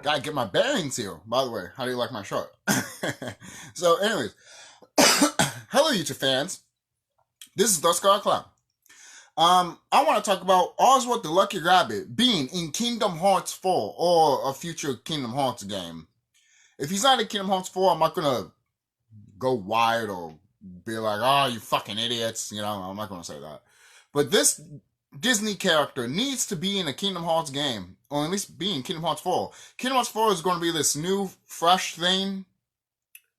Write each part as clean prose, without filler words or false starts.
Gotta get my bearings here. By the way, how do you like my shirt? So, anyways, hello, YouTube fans. This is TheSkullKlown. I want to talk about Oswald the Lucky Rabbit being in Kingdom Hearts 4 or a future Kingdom Hearts game. If he's not in Kingdom Hearts 4, I'm not gonna go wild or be like, oh, you fucking idiots. You know, I'm not gonna say that. But this Disney character needs to be in a Kingdom Hearts game, or at least be in Kingdom Hearts 4. Kingdom Hearts 4 is going to be this new, fresh thing,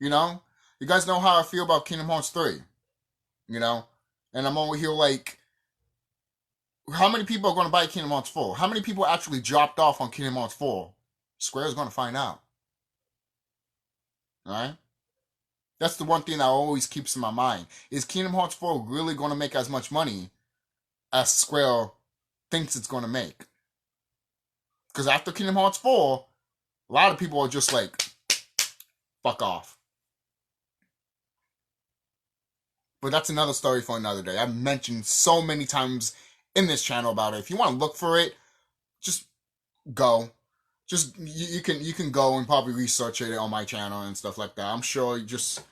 you know? You guys know how I feel about Kingdom Hearts 3, you know? And I'm over here like, how many people are going to buy Kingdom Hearts 4? How many people actually dropped off on Kingdom Hearts 4? Square's going to find out, right? That's the one thing that always keeps in my mind. Is Kingdom Hearts 4 really going to make as much money as Square thinks it's going to make? Because after Kingdom Hearts 4, a lot of people are just like, fuck off. But that's another story for another day. I've mentioned so many times in this channel about it. If you want to look for it, just go. Just you can go and probably research it on my channel and stuff like that. I'm sure you just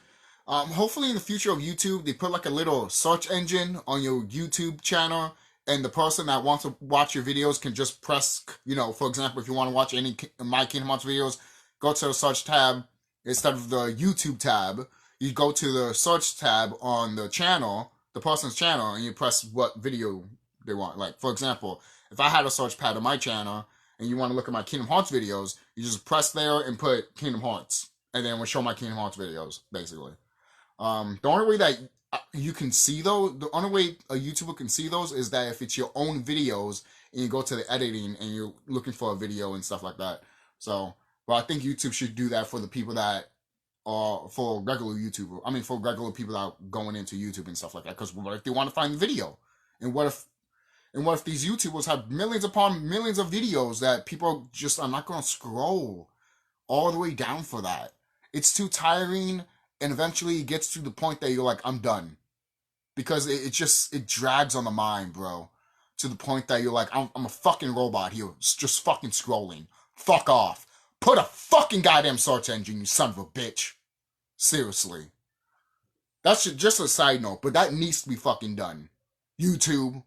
hopefully in the future of YouTube they put like a little search engine on your YouTube channel, and the person that wants to watch your videos can just press, you know, for example, if you want to watch any of my Kingdom Hearts videos, go to the search tab instead of the YouTube tab. You go to the search tab on the channel, the person's channel, and you press what video they want. Like, for example, if I had a search pad on my channel and you want to look at my Kingdom Hearts videos, you just press there and put Kingdom Hearts, and then it will show my Kingdom Hearts videos, basically. The only way that you can see those, the only way a YouTuber can see those is that if it's your own videos and you go to the editing and you're looking for a video and stuff like that. So, well, I think YouTube should do that for the people that are for regular YouTuber. I mean, for regular people that are going into YouTube and stuff like that. Because what if they want to find the video? And what if these YouTubers have millions upon millions of videos that people just are not going to scroll all the way down for that? It's too tiring, and eventually it gets to the point that you're like, I'm done. Because it drags on the mind, bro. To the point that you're like, I'm a fucking robot here, just fucking scrolling. Fuck off. Put a fucking goddamn search engine, you son of a bitch. Seriously. That's just a side note, but that needs to be fucking done. YouTube.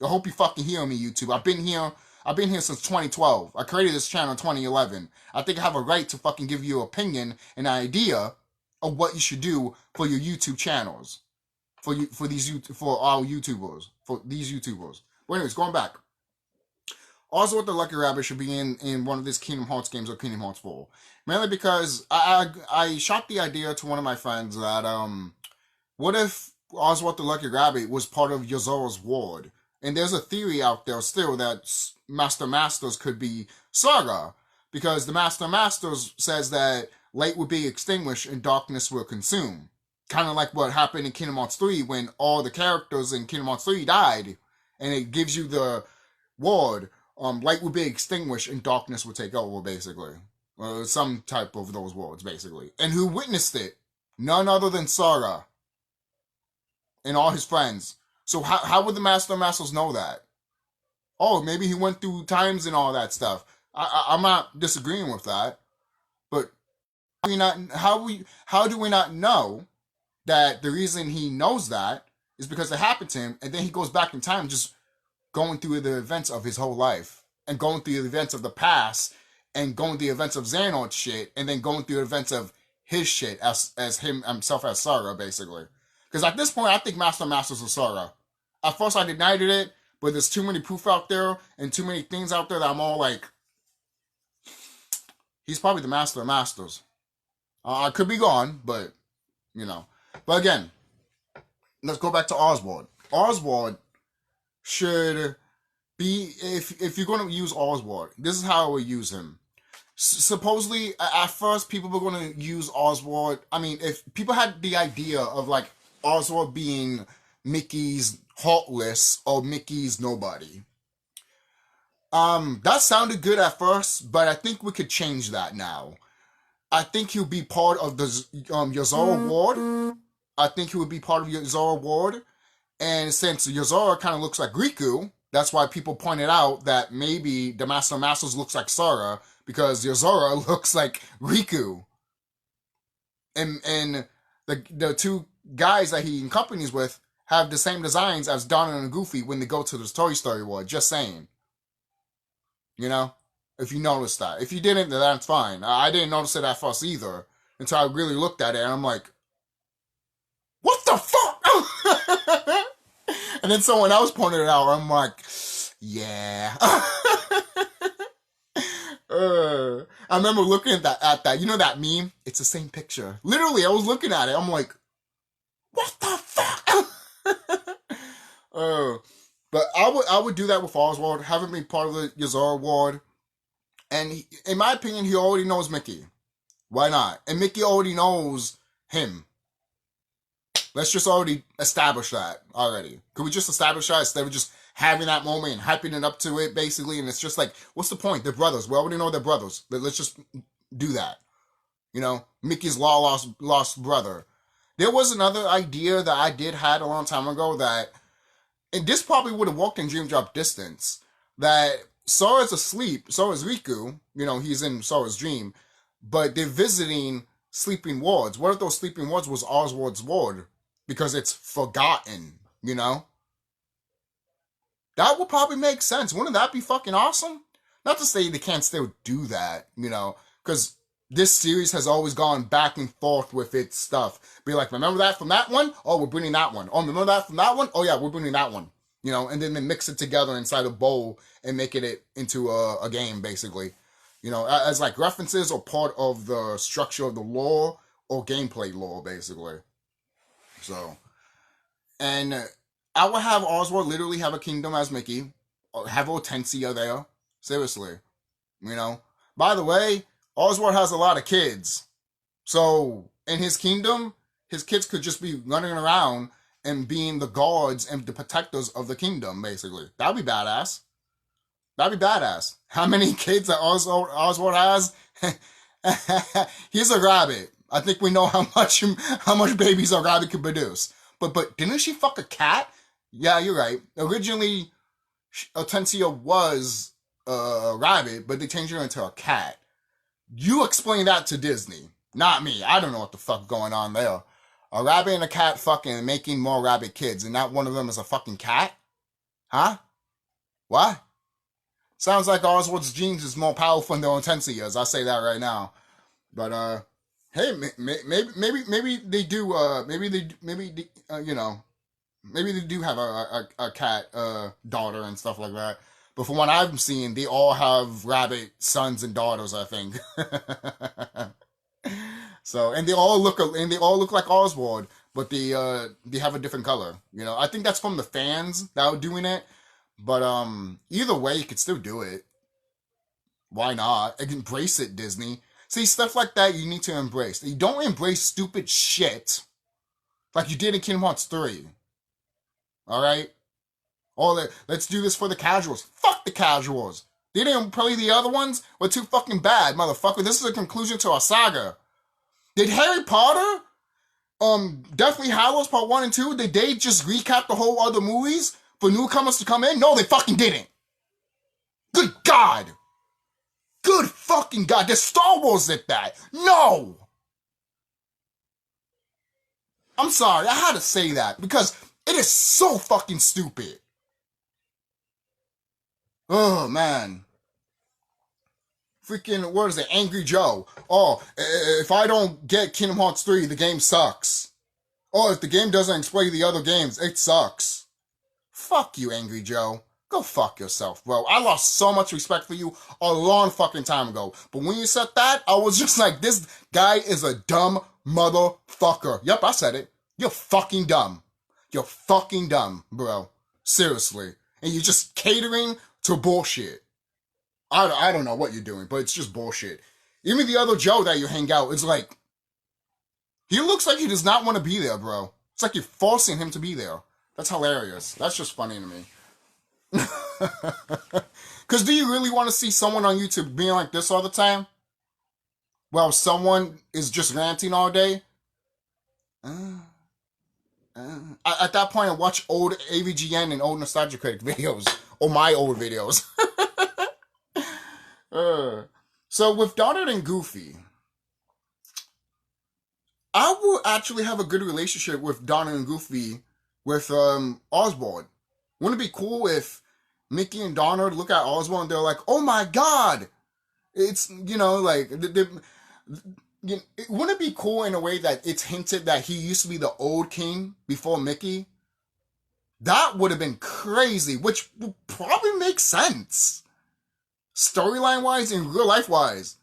I hope you fucking hear me, YouTube. I've been here since 2012. I created this channel in 2011. I think I have a right to fucking give you an opinion, an idea of what you should do for your YouTube channels. For our YouTubers. For these YouTubers. But anyways, going back. Oswald the Lucky Rabbit should be in one of these Kingdom Hearts games or Kingdom Hearts 4. Mainly because I shot the idea to one of my friends that, what if Oswald the Lucky Rabbit was part of Yozora's ward? And there's a theory out there still that Master Masters could be Saga. Because the Master Masters says that light will be extinguished and darkness will consume. Kind of like what happened in Kingdom Hearts 3 when all the characters in Kingdom Hearts 3 died. And it gives you the ward. Light will be extinguished and darkness will take over, basically. Some type of those words, basically. And who witnessed it? None other than Sara. And all his friends. So how would the Master of Masters know that? Oh, maybe he went through times and all that stuff. I'm not disagreeing with that. But how do we not know that the reason he knows that is because it happened to him, and then he goes back in time just going through the events of his whole life, and going through the events of the past, and going through the events of Xehanort's shit, and then going through the events of his shit as himself as Sara, basically. Because at this point, I think Master Masters is Sara. At first, I denied it, but there's too many proof out there, and too many things out there that I'm all like, he's probably the Master of Masters. I could be gone, but, you know. But again, let's go back to Oswald. Oswald should be, if you're going to use Oswald, this is how I would use him. Supposedly, at first, people were going to use Oswald. I mean, if people had the idea of, like, Oswald being Mickey's Heartless or Mickey's Nobody. That sounded good at first, but I think we could change that now. I think he'll be part of the Yozora Ward. I think he would be part of Yozora Ward. And since Yozora kind of looks like Riku, That's why people pointed out that maybe the Master of Masters looks like Sora because Yozora looks like Riku. And the two guys that he accompanies with have the same designs as Donald and Goofy when they go to the Toy Story World. Just saying. You know? If you noticed that. If you didn't, then that's fine. I didn't notice it at first either until I really looked at it and I'm like, what the fuck? And then someone else pointed it out. I'm like, yeah. I remember looking at that. You know that meme? It's the same picture. Literally, I was looking at it. I'm like, what the fuck? But I would do that with Oswald, have him be part of the Yozora Ward. And in my opinion, he already knows Mickey. Why not? And Mickey already knows him. Let's just already establish that already. Could we just establish that instead of just having that moment and hyping it up to it, basically? And it's just like, what's the point? They're brothers. We already know they're brothers. Let's just do that. You know, Mickey's lost brother. There was another idea that I did had a long time ago that, and this probably would have worked in Dream Drop Distance, that Sora's asleep. Sora's Riku. You know, he's in Sora's dream. But they're visiting sleeping wards. What if those sleeping wards was Oswald's ward? Because it's forgotten, you know? That would probably make sense. Wouldn't that be fucking awesome? Not to say they can't still do that, you know? Because this series has always gone back and forth with its stuff. Be like, remember that from that one? Oh, we're bringing that one. Oh, remember that from that one? Oh, yeah, we're bringing that one. You know, and then they mix it together inside a bowl and making it into a game, basically. You know, as like references or part of the structure of the lore or gameplay lore, basically. So, and I would have Oswald literally have a kingdom as Mickey, or have Hortensia there. Seriously. You know? By the way, Oswald has a lot of kids. So, in his kingdom, his kids could just be running around and being the guards and the protectors of the kingdom, basically. That'd be badass. That'd be badass. How many kids that Oswald has? He's a rabbit. I think we know how much babies a rabbit can produce. But didn't she fuck a cat? Yeah, you're right. Originally, Hortensia was a rabbit, but they changed her into a cat. You explain that to Disney, not me. I don't know what the fuck going on there. A rabbit and a cat fucking making more rabbit kids, and not one of them is a fucking cat? Huh? What? Sounds like Oswald's genes is more powerful than Hortensia's. I'll say that right now. But hey, maybe they do. You know, maybe they do have a cat daughter and stuff like that. But from what I've seen, they all have rabbit sons and daughters, I think. So, and they all look like Oswald, but they have a different color. You know, I think that's from the fans that are doing it. But either way, you could still do it. Why not? Embrace it, Disney. See, stuff like that you need to embrace. You don't embrace stupid shit like you did in Kingdom Hearts 3. Alright? Let's do this for the casuals. Fuck the casuals. They didn't play the other ones? We're too fucking bad, motherfucker. This is a conclusion to our saga. Did Harry Potter, Deathly Hallows Part 1 and 2, did they just recap the whole other movies for newcomers to come in? No, they fucking didn't. Good God. Good fucking God. There's Star Wars at that. No. I'm sorry. I had to say that because it is so fucking stupid. Oh, man. Freaking, what is it? Angry Joe. Oh, if I don't get Kingdom Hearts 3, the game sucks. Oh, if the game doesn't explain the other games, it sucks. Fuck you, Angry Joe. Go fuck yourself, bro. I lost so much respect for you a long fucking time ago. But when you said that, I was just like, this guy is a dumb motherfucker. Yep, I said it. You're fucking dumb. You're fucking dumb, bro. Seriously. And you're just catering to bullshit. I don't know what you're doing, but it's just bullshit. Even the other Joe that you hang out, it's like, he looks like he does not want to be there, bro. It's like you're forcing him to be there. That's hilarious. That's just funny to me. Because do you really want to see someone on YouTube being like this all the time? Well, someone is just ranting all day? At that point, I watch old AVGN and old Nostalgia Critic videos or my old videos. So with Donald and Goofy, I will actually have a good relationship with Donald and Goofy with Oswald. Wouldn't it be cool if Mickey and Donald look at Oswald and they're like, oh my god, it's, like, wouldn't it be cool in a way that it's hinted that he used to be the old king before Mickey? That would have been crazy, which would probably make sense. Storyline wise and real life wise.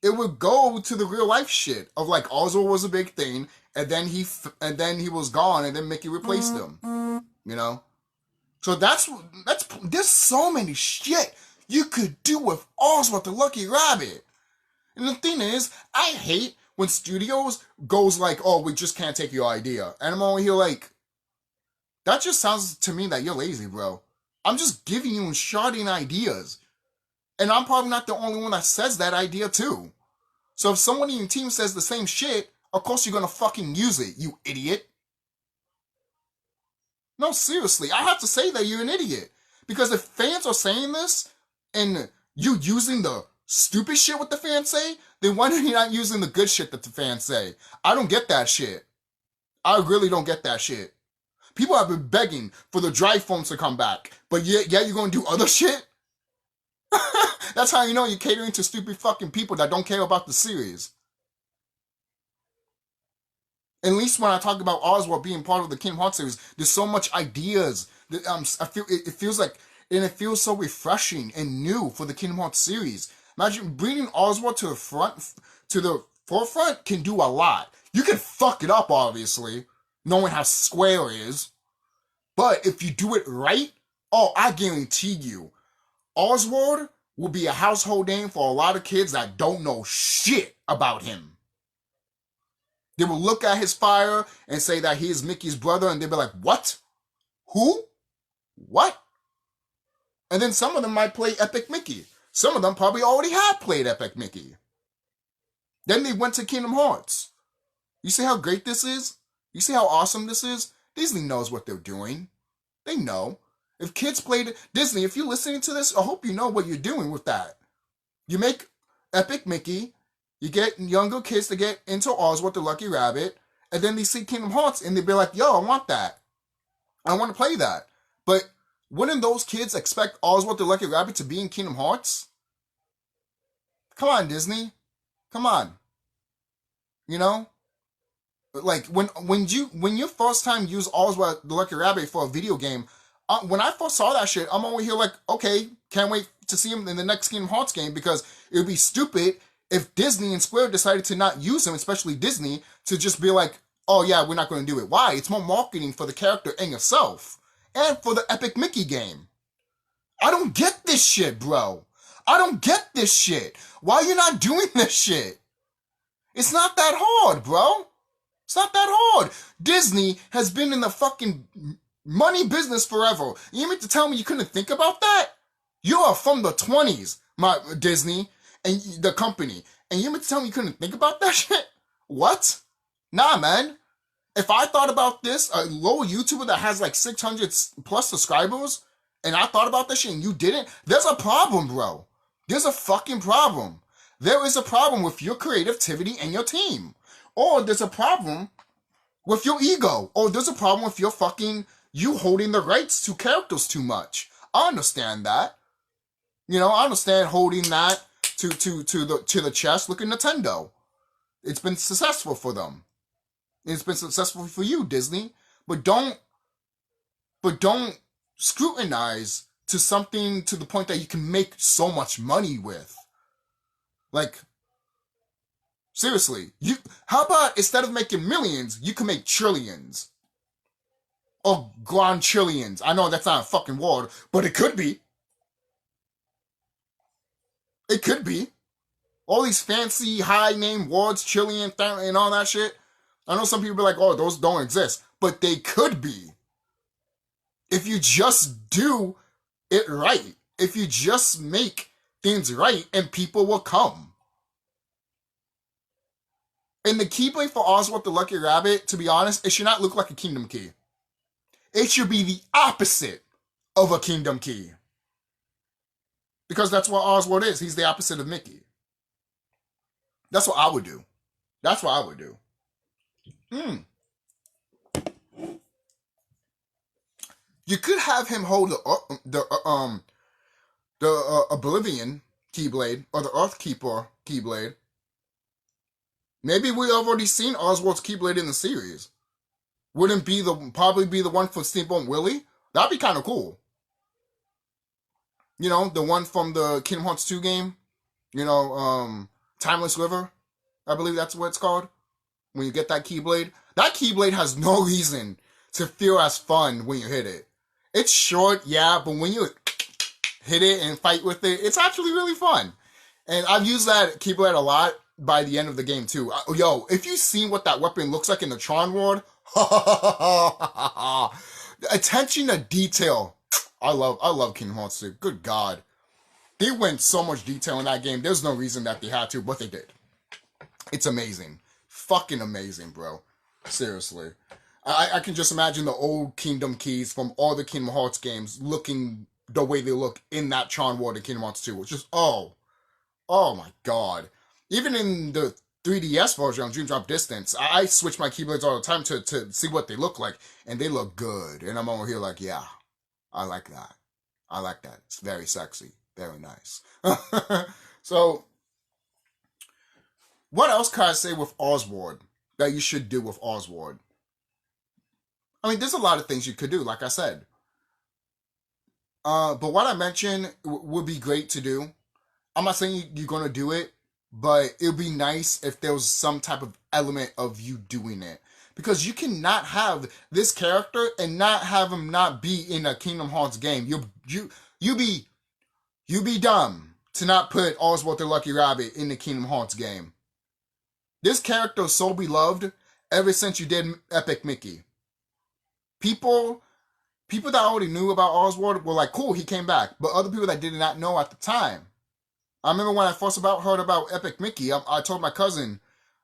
It would go to the real life shit of like Oswald was a big thing, and then he was gone, and then Mickey replaced him. So there's so many shit you could do with Oswald the Lucky Rabbit. And the thing is, I hate when studios goes like, oh, we just can't take your idea. And I'm over here like, that just sounds to me that you're lazy, bro. I'm just giving you sharding ideas. And I'm probably not the only one that says that idea too. So if someone in your team says the same shit, of course you're gonna fucking use it, you idiot. No, seriously, I have to say that you're an idiot. Because if fans are saying this, and you using the stupid shit what the fans say, then why are you not using the good shit that the fans say? I don't get that shit. I really don't get that shit. People have been begging for the dry phones to come back, but yeah, you're gonna do other shit? That's how you know you're catering to stupid fucking people that don't care about the series. At least when I talk about Oswald being part of the Kingdom Hearts series, there's so much ideas. That, I feel it feels like, and it feels so refreshing and new for the Kingdom Hearts series. Imagine bringing Oswald to the forefront can do a lot. You can fuck it up, obviously, knowing how Square is. But if you do it right, oh, I guarantee you, Oswald will be a household name for a lot of kids that don't know shit about him. They will look at his fire and say that he is Mickey's brother, and they'll be like, what? Who? What? And then some of them might play Epic Mickey. Some of them probably already have played Epic Mickey. Then they went to Kingdom Hearts. You see how great this is? You see how awesome this is? Disney knows what they're doing. They know. If kids played Disney, if you're listening to this, I hope you know what you're doing with that. You make Epic Mickey, you get younger kids to get into Oswald the Lucky Rabbit, and then they see Kingdom Hearts and they be like, yo, I want that. I want to play that. But wouldn't those kids expect Oswald the Lucky Rabbit to be in Kingdom Hearts? Come on, Disney. Come on. Like when you first time use Oswald the Lucky Rabbit for a video game, when I first saw that shit, I'm over here like, okay, can't wait to see him in the next Kingdom Hearts game, because it would be stupid if Disney and Square decided to not use him, especially Disney, to just be like, oh yeah, we're not going to do it. Why? It's more marketing for the character and yourself, and for the Epic Mickey game. I don't get this shit, bro. I don't get this shit. Why are you not doing this shit? It's not that hard, bro. It's not that hard. Disney has been in the fucking money business forever. You mean to tell me you couldn't think about that? You are from the 20s, my Disney, and the company. And you mean to tell me you couldn't think about that shit? What? Nah, man. If I thought about this, a low YouTuber that has like 600 plus subscribers, and I thought about that shit and you didn't, there's a problem, bro. There's a fucking problem. There is a problem with your creativity and your team. Or there's a problem with your ego. Or there's a problem with your fucking, you holding the rights to characters too much. I understand that. I understand holding that to the chest. Look at Nintendo. It's been successful for them. It's been successful for you, Disney. But don't scrutinize to something to the point that you can make so much money with. Like, seriously, how about instead of making millions, you can make trillions? Or grandchillions. I know that's not a fucking word, but it could be. It could be. All these fancy, high-name words, trillion, and all that shit. I know some people be like, oh, those don't exist. But they could be. If you just do it right. If you just make things right, and people will come. And the keyblade for Oswald the Lucky Rabbit, to be honest, it should not look like a Kingdom Key. It should be the opposite of a Kingdom Key. Because that's what Oswald is. He's the opposite of Mickey. That's what I would do. That's what I would do. You could have him hold the Oblivion Keyblade or the Earthkeeper Keyblade. Maybe we've already seen Oswald's Keyblade in the series. Wouldn't be probably be the one for Steamboat Willie? That'd be kind of cool. You know, the one from the Kingdom Hearts 2 game. You know, Timeless River. I believe that's what it's called. When you get that Keyblade. That Keyblade has no reason to feel as fun when you hit it. It's short, yeah, but when you hit it and fight with it, it's actually really fun. And I've used that Keyblade a lot by the end of the game, too. Yo, if you've seen what that weapon looks like in the Tron world, attention to detail. I love Kingdom Hearts 2. Good God. They went so much detail in that game. There's no reason that they had to, but they did. It's amazing. Fucking amazing, bro. Seriously. I can just imagine the old Kingdom keys from all the Kingdom Hearts games looking the way they look in that Tron world in Kingdom Hearts 2. Which is, oh my God. Even in the 3DS version on Dream Drop Distance, I switch my Keyblades all the time to see what they look like. And they look good. And I'm over here like, yeah, I like that. I like that. It's very sexy. Very nice. So, what else can I say with Oswald that you should do with Oswald? I mean, there's a lot of things you could do, like I said. But what I mentioned would be great to do. I'm not saying you're going to do it, but it would be nice if there was some type of element of you doing it. Because you cannot have this character and not have him not be in a Kingdom Hearts game. You be dumb to not put Oswald the Lucky Rabbit in the Kingdom Hearts game. This character is so beloved ever since you did Epic Mickey. People that already knew about Oswald were like, cool, he came back. But other people that did not know at the time. I remember when I first heard about Epic Mickey, I told my cousin,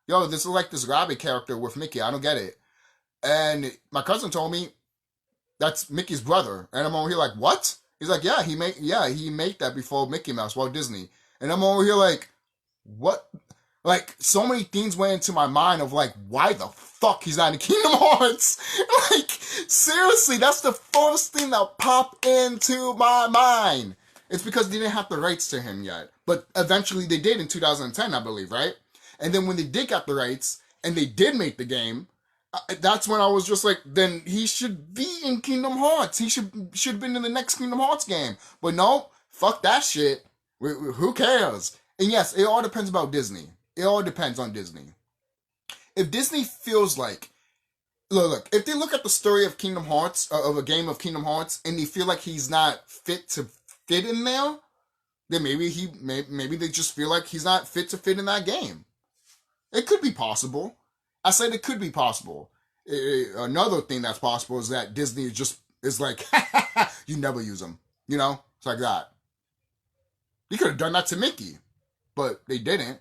yo, this is like this rabbit character with Mickey. I don't get it. And my cousin told me, that's Mickey's brother. And I'm over here like, what? He's like, yeah, he made that before Mickey Mouse, Walt Disney. And I'm over here like, what? Like, so many things went into my mind of like, why the fuck he's not in Kingdom Hearts? Like, seriously, that's the first thing that popped into my mind. It's because they didn't have the rights to him yet. But eventually they did in 2010, I believe, right? And then when they did get the rights, and they did make the game, that's when I was just like, then he should be in Kingdom Hearts. He should have been in the next Kingdom Hearts game. But no, fuck that shit. Who cares? And yes, it all depends about Disney. It all depends on Disney. If Disney feels like, look, if they look at the story of Kingdom Hearts, of a game of Kingdom Hearts, and they feel like he's not fit to fit in there, then maybe they just feel like he's not fit to fit in that game. It could be possible. I said it could be possible. Another thing that's possible is that Disney is like, you never use them. You know? It's like that. They could have done that to Mickey, but they didn't,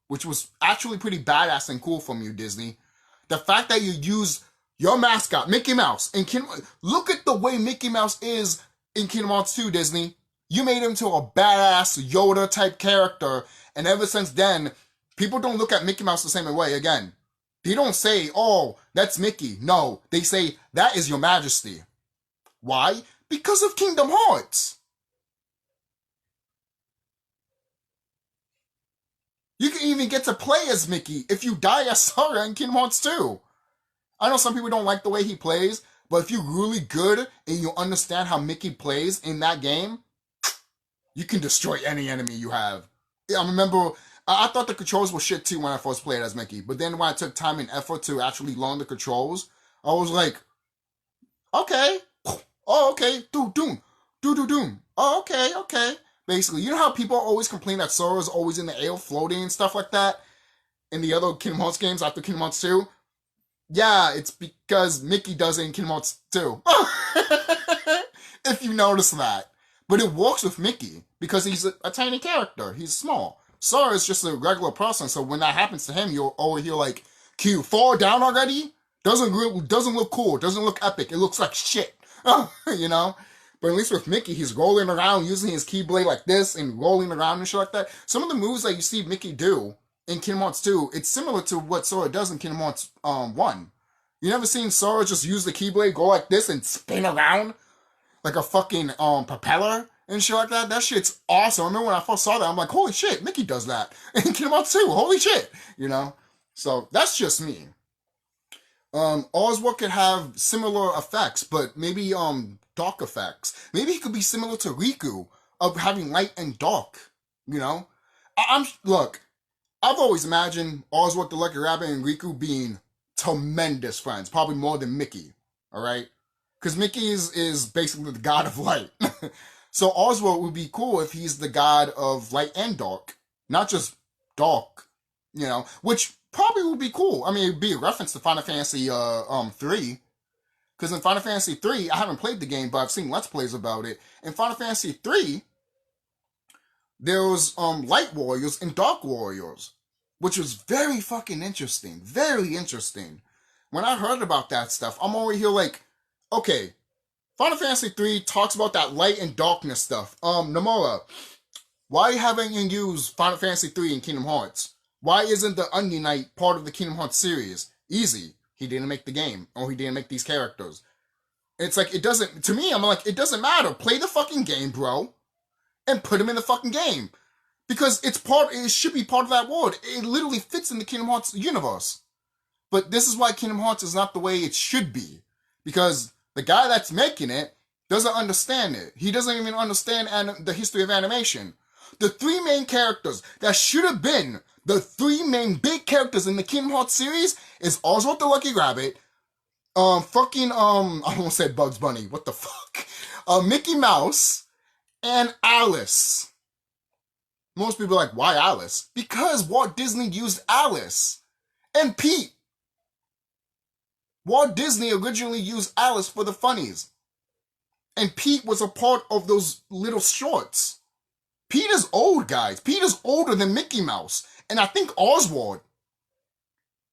which was actually pretty badass and cool from you, Disney. The fact that you use your mascot, Mickey Mouse, in look at the way Mickey Mouse is in Kingdom Hearts 2, Disney. You made him to a badass Yoda-type character, and ever since then, people don't look at Mickey Mouse the same way again. They don't say, oh, that's Mickey. No, they say, that is your majesty. Why? Because of Kingdom Hearts. You can even get to play as Mickey if you die as Sora in Kingdom Hearts 2. I know some people don't like the way he plays, but if you're really good and you understand how Mickey plays in that game, you can destroy any enemy you have. I remember, I thought the controls were shit too when I first played as Mickey, but then when I took time and effort to actually learn the controls, I was like, okay, oh, okay, doom. Oh, okay. Basically, you know how people always complain that Sora's always in the air floating and stuff like that in the other Kingdom Hearts games after Kingdom Hearts 2? Yeah, it's because Mickey does it in Kingdom Hearts 2. If you notice that. But it works with Mickey because he's a tiny character. He's small. Sora is just a regular person, so when that happens to him, you're over here like, can you fall down already? Doesn't look cool. Doesn't look epic. It looks like shit. You know? But at least with Mickey, he's rolling around using his Keyblade like this and rolling around and shit like that. Some of the moves that you see Mickey do in Kingdom Hearts 2, it's similar to what Sora does in Kingdom Hearts 1. You never seen Sora just use the Keyblade, go like this, and spin around like a fucking propeller and shit like that? That shit's awesome. I remember when I first saw that, I'm like, holy shit, Mickey does that in Kingdom Hearts 2. Holy shit, you know? So that's just me. Oswald could have similar effects, but maybe dark effects. Maybe he could be similar to Riku of having light and dark. You know, look. I've always imagined Oswald the Lucky Rabbit and Riku being tremendous friends, probably more than Mickey. All right, because Mickey is basically the god of light. So Oswald would be cool if he's the god of light and dark, not just dark. You know, which probably would be cool. I mean, it'd be a reference to Final Fantasy 3. Because in Final Fantasy 3, I haven't played the game, but I've seen Let's Plays about it. In Final Fantasy 3, there was light warriors and dark warriors, which was very fucking interesting. Very interesting. When I heard about that stuff, I'm over here like, okay, Final Fantasy 3 talks about that light and darkness stuff. Nomura, why haven't you used Final Fantasy 3 in Kingdom Hearts? Why isn't the Onion Knight part of the Kingdom Hearts series? Easy. He didn't make the game, or he didn't make these characters. It's like, it doesn't, to me, I'm like, it doesn't matter. Play the fucking game, bro, and put him in the fucking game. Because it should be part of that world. It literally fits in the Kingdom Hearts universe. But this is why Kingdom Hearts is not the way it should be. Because the guy that's making it doesn't understand it. He doesn't even understand the history of animation. The three main characters that should have been the three main big characters in the Kingdom Hearts series is Oswald the Lucky Rabbit, I almost said Bugs Bunny, what the fuck? Mickey Mouse, and Alice. Most people are like, why Alice? Because Walt Disney used Alice. And Pete. Walt Disney originally used Alice for the funnies. And Pete was a part of those little shorts. Pete is old, guys. Pete is older than Mickey Mouse. And I think Oswald.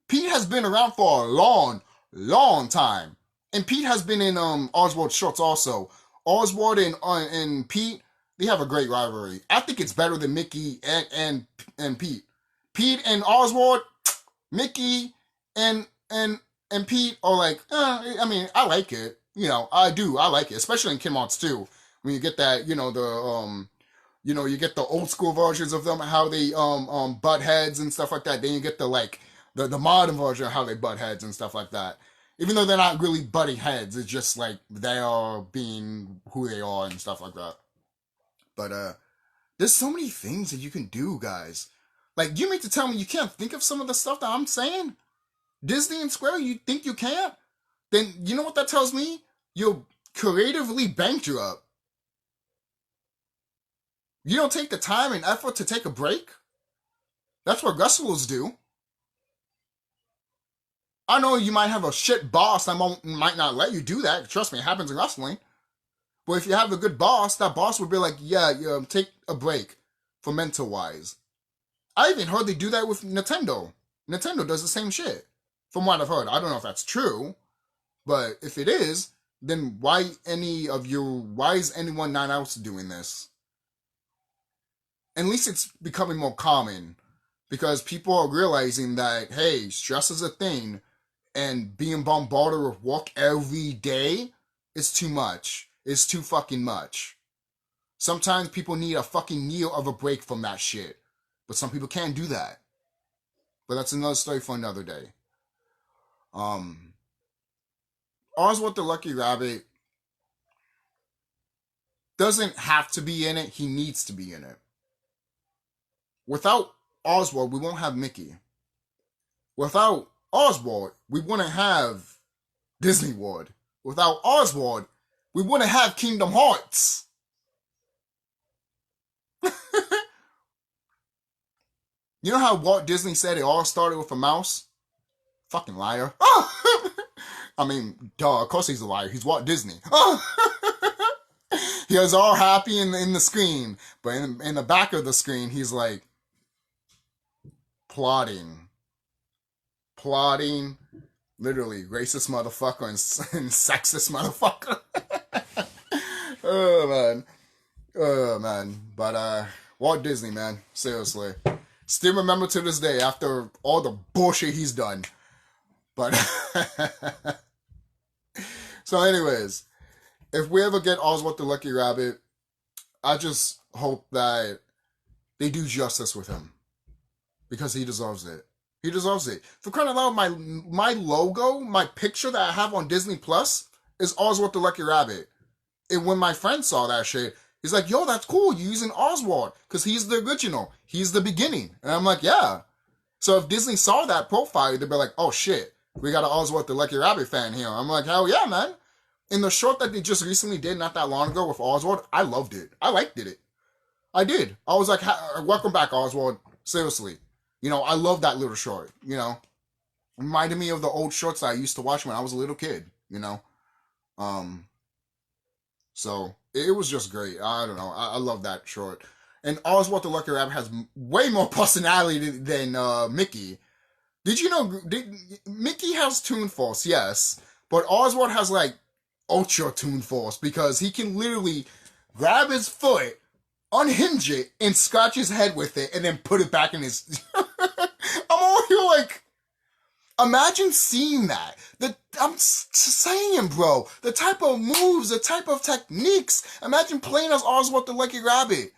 Pete has been around for a long, long time. And Pete has been in Oswald's shorts also. Oswald and Pete, they have a great rivalry. I think it's better than Mickey and Pete. Pete and Oswald, Mickey and Pete are like, I mean, I like it. You know, I do. I like it, especially in Kingdom Hearts 2. When you get that, you know, you get the old school versions of them, how they butt heads and stuff like that. Then you get the modern version of how they butt heads and stuff like that. Even though they're not really butting heads, it's just like they are being who they are and stuff like that. But there's so many things that you can do, guys. Like, you mean to tell me you can't think of some of the stuff that I'm saying? Disney and Square, you think you can't? Then you know what that tells me? You're creatively bankrupt. You don't take the time and effort to take a break? That's what wrestlers do. I know you might have a shit boss that might not let you do that. Trust me, it happens in wrestling. But if you have a good boss, that boss would be like, yeah, take a break for mental-wise. I even heard they do that with Nintendo. Nintendo does the same shit. From what I've heard. I don't know if that's true. But if it is, then why is anyone not else doing this? At least it's becoming more common. Because people are realizing that, hey, stress is a thing. And being bombarded with work every day is too much. It's too fucking much. Sometimes people need a fucking year of a break from that shit. But some people can't do that. But that's another story for another day. Oswald the Lucky Rabbit doesn't have to be in it. He needs to be in it. Without Oswald, we won't have Mickey. Without Oswald, we wouldn't have Disney World. Without Oswald, we wouldn't have Kingdom Hearts. You know how Walt Disney said it all started with a mouse? Fucking liar. I mean, duh, of course he's a liar. He's Walt Disney. He was all happy in the screen. But in the back of the screen, he's like, plotting, literally racist motherfucker and sexist motherfucker. Oh man. Oh man. But Walt Disney, man. Seriously. Still remember to this day after all the bullshit he's done. But so anyways, if we ever get Oswald the Lucky Rabbit, I just hope that they do justice with him. Because he deserves it. He deserves it. For crying out loud, my logo, my picture that I have on Disney Plus is Oswald the Lucky Rabbit. And when my friend saw that shit, he's like, yo, that's cool. You're using Oswald. Because he's the original. He's the beginning. And I'm like, yeah. So if Disney saw that profile, they'd be like, oh shit, we got an Oswald the Lucky Rabbit fan here. I'm like, hell yeah, man. In the short that they just recently did not that long ago with Oswald, I loved it. I liked it. I did. I was like, welcome back, Oswald. Seriously. You know, I love that little short, you know. Reminded me of the old shorts that I used to watch when I was a little kid, you know. So it was just great. I don't know. I love that short. And Oswald the Lucky Rabbit has way more personality than Mickey. Did you know Mickey has Toon Force, yes. But Oswald has like Ultra Toon Force because he can literally grab his foot, unhinge it, and scratch his head with it, and then put it back in his... I'm over here like... Imagine seeing that. I'm saying, bro. The type of moves, the type of techniques. Imagine playing as Oswald the Lucky Rabbit.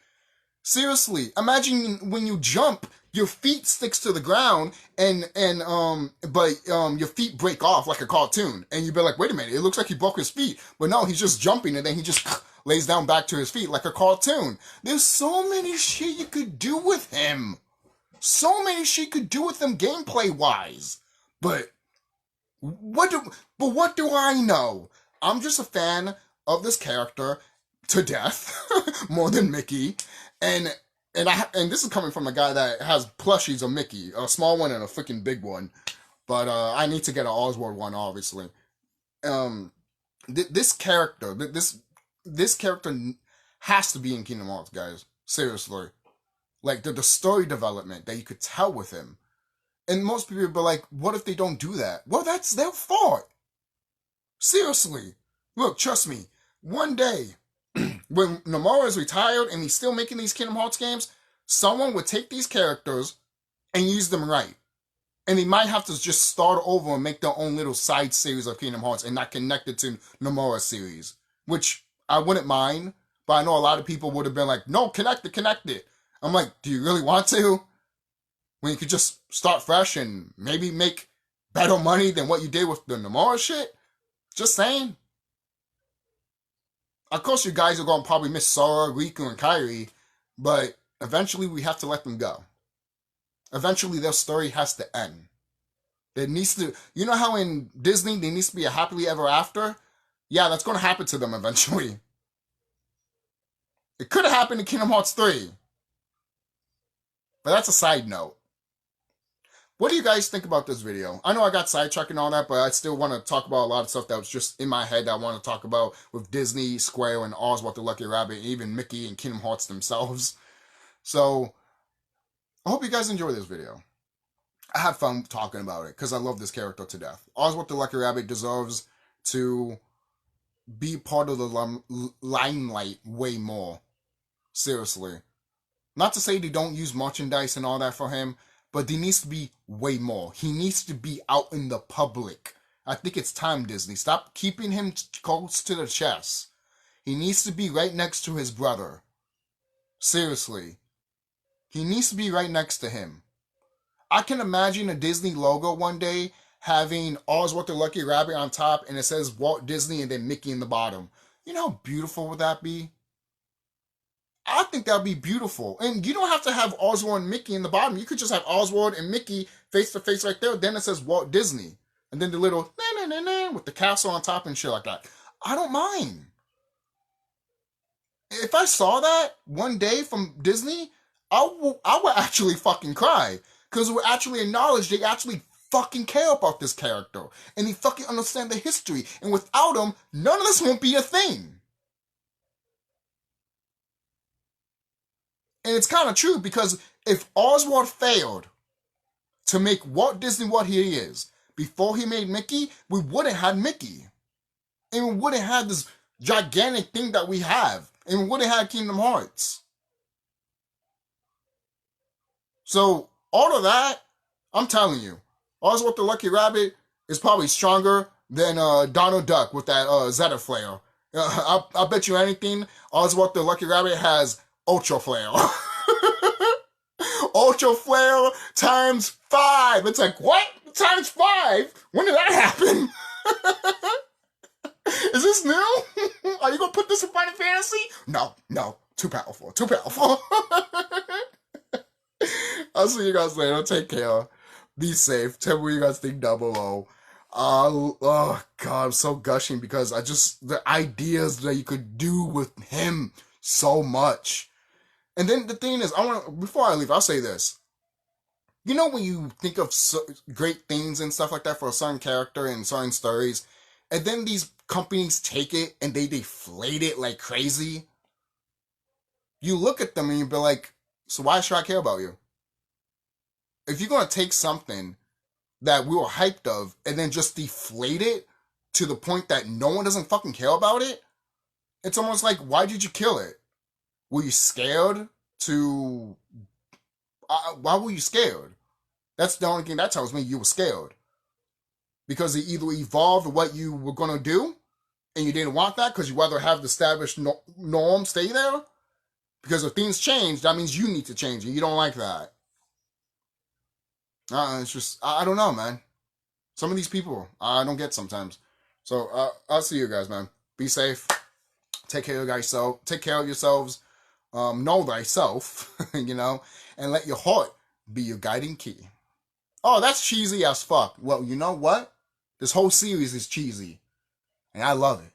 Seriously. Imagine when you jump, your feet sticks to the ground, but your feet break off like a cartoon. And you'd be like, wait a minute, it looks like he broke his feet. But no, he's just jumping, and then he just... lays down back to his feet like a cartoon. There's so many shit you could do with him. So many shit you could do with him gameplay-wise. But what do I know? I'm just a fan of this character to death, more than Mickey. And this is coming from a guy that has plushies of Mickey, a small one and a freaking big one. But I need to get an Oswald one, obviously. This character has to be in Kingdom Hearts, guys. Seriously. Like, the story development that you could tell with him. And most people be like, what if they don't do that? Well, that's their fault. Seriously. Look, trust me. One day, when Nomura is retired and he's still making these Kingdom Hearts games, someone would take these characters and use them right. And they might have to just start over and make their own little side series of Kingdom Hearts and not connect it to Nomura's series. Which... I wouldn't mind, but I know a lot of people would have been like, no, connect it. I'm like, do you really want to? When you could just start fresh and maybe make better money than what you did with the Nomura shit? Just saying. Of course, you guys are going to probably miss Sora, Riku, and Kairi, but eventually we have to let them go. Eventually, their story has to end. There needs to, you know how in Disney there needs to be a happily ever after? Yeah, that's going to happen to them eventually. It could have happened in Kingdom Hearts 3. But that's a side note. What do you guys think about this video? I know I got sidetracked and all that, but I still want to talk about a lot of stuff that was just in my head that I want to talk about with Disney, Square, and Oswald the Lucky Rabbit, and even Mickey and Kingdom Hearts themselves. So, I hope you guys enjoy this video. I had fun talking about it, because I love this character to death. Oswald the Lucky Rabbit deserves to be part of the limelight way more. Seriously. Not to say they don't use merchandise and all that for him, but there needs to be way more. He needs to be out in the public. I think it's time, Disney. Stop keeping him close to the chest. He needs to be right next to his brother. Seriously. He needs to be right next to him. I can imagine a Disney logo one day having Oswald the Lucky Rabbit on top, and it says Walt Disney and then Mickey in the bottom. You know how beautiful would that be? I think that would be beautiful. And you don't have to have Oswald and Mickey in the bottom. You could just have Oswald and Mickey face to face right there. Then it says Walt Disney. And then the little na-na-na-na with the castle on top and shit like that. I don't mind. If I saw that one day from Disney, I would actually fucking cry. Because we actually acknowledge they actually fucking care about this character. And they fucking understand the history. And without them, none of this won't be a thing. And it's kind of true, because if Oswald failed to make Walt Disney what he is, before he made Mickey, we wouldn't have Mickey. And we wouldn't have this gigantic thing that we have, and we wouldn't have Kingdom Hearts. So all of that, I'm telling you, Oswald the Lucky Rabbit is probably stronger than Donald Duck with that Zeta Flare. I bet you anything, Oswald the Lucky Rabbit has Ultra Flare. Ultra Flare times 5. It's like, what? Times 5? When did that happen? Is this new? Are you gonna put this in Final Fantasy? No. Too powerful. I'll see you guys later. Take care. Be safe. Tell me what you guys think down below. Oh God, I'm so gushing because the ideas that you could do with him so much. And then the thing is, before I leave, I'll say this. You know when you think of great things and stuff like that for a certain character and certain stories, and then these companies take it and they deflate it like crazy? You look at them and you be like, so why should I care about you? If you're going to take something that we were hyped of and then just deflate it to the point that no one doesn't fucking care about it, it's almost like, why did you kill it? Were you scared to... why were you scared? That's the only thing that tells me you were scared. Because it either evolved what you were going to do, and you didn't want that because you rather have the established norm stay there. Because if things change, that means you need to change, and you don't like that. It's just, I don't know, man. Some of these people, I don't get sometimes. So, I'll see you guys, man. Be safe. Take care of yourselves. Know thyself, you know, and let your heart be your guiding key. Oh, that's cheesy as fuck. Well, you know what? This whole series is cheesy, and I love it.